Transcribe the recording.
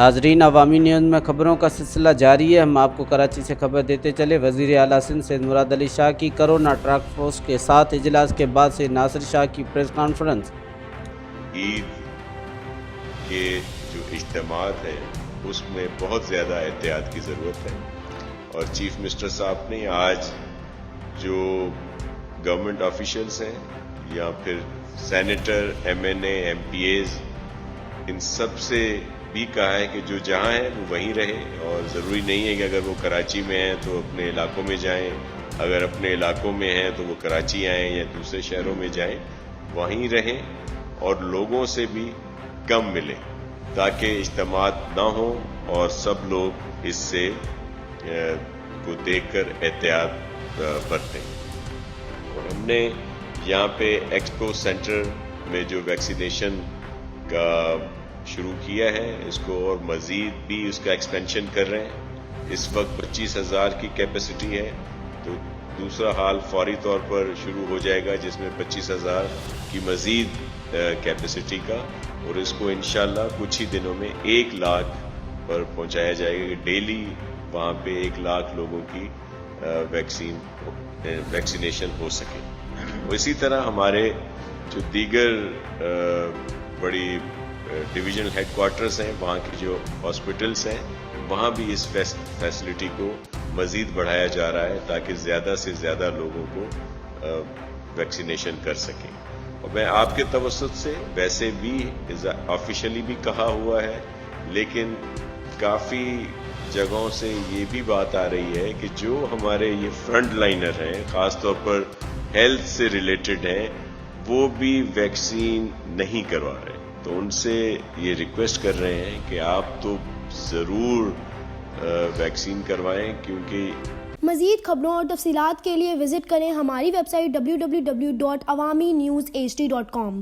ناظرین، عوامی نیوز میں خبروں کا سلسلہ جاری ہے۔ ہم آپ کو کراچی سے خبر دیتے چلے۔ وزیر اعلیٰ سندھ سید مراد علی شاہ کی کرونا ٹاسک فورس کے ساتھ اجلاس کے بعد سے ناصر شاہ کی پریس کانفرنس۔ عید کے جو اجتماعات ہیں اس میں بہت زیادہ احتیاط کی ضرورت ہے، اور چیف منسٹر صاحب نے آج جو گورنمنٹ آفیشلز ہیں یا پھر سینیٹر، ایم این اے، ایم پی ایز، ان سب سے بھی کہا ہے کہ جو جہاں ہے وہ وہیں رہے، اور ضروری نہیں ہے کہ اگر وہ کراچی میں ہیں تو اپنے علاقوں میں جائیں، اگر اپنے علاقوں میں ہیں تو وہ کراچی آئیں یا دوسرے شہروں میں جائیں، وہیں رہیں اور لوگوں سے بھی کم ملیں تاکہ اجتماعات نہ ہوں اور سب لوگ اس سے کو دیکھ کر احتیاط برتیں۔ اور ہم نے یہاں پہ ایکسپو سینٹر میں جو ویکسینیشن کا شروع کیا ہے اس کو اور مزید بھی اس کا ایکسپینشن کر رہے ہیں۔ اس وقت 25,000 کی کیپیسٹی ہے، تو دوسرا حال فوری طور پر شروع ہو جائے گا جس میں 25,000 کی مزید کیپیسٹی کا، اور اس کو انشاءاللہ کچھ ہی دنوں میں 1 لاکھ پر پہنچایا جائے گا کہ ڈیلی وہاں پہ 1 لاکھ لوگوں کی ویکسینیشن ہو سکے۔ اسی طرح ہمارے جو دیگر بڑی ڈویژنل ہیڈ کوارٹرز ہیں، وہاں کی جو ہاسپٹلز ہیں، وہاں بھی اس فیسلٹی کو مزید بڑھایا جا رہا ہے تاکہ زیادہ سے زیادہ لوگوں کو ویکسینیشن کر سکیں۔ اور میں آپ کے توسط سے ویسے بھی آفیشلی بھی کہا ہوا ہے، لیکن کافی جگہوں سے یہ بھی بات آ رہی ہے کہ جو ہمارے یہ فرنٹ لائنر ہیں، خاص طور پر ہیلتھ سے ریلیٹڈ ہیں، وہ بھی ویکسین نہیں کروا رہے، تو ان سے یہ ریکویسٹ کر رہے ہیں کہ آپ تو ضرور ویکسین کروائیں، کیونکہ مزید خبروں اور تفصیلات کے لیے وزٹ کریں ہماری ویب سائٹ www.awamiNewsHD.com۔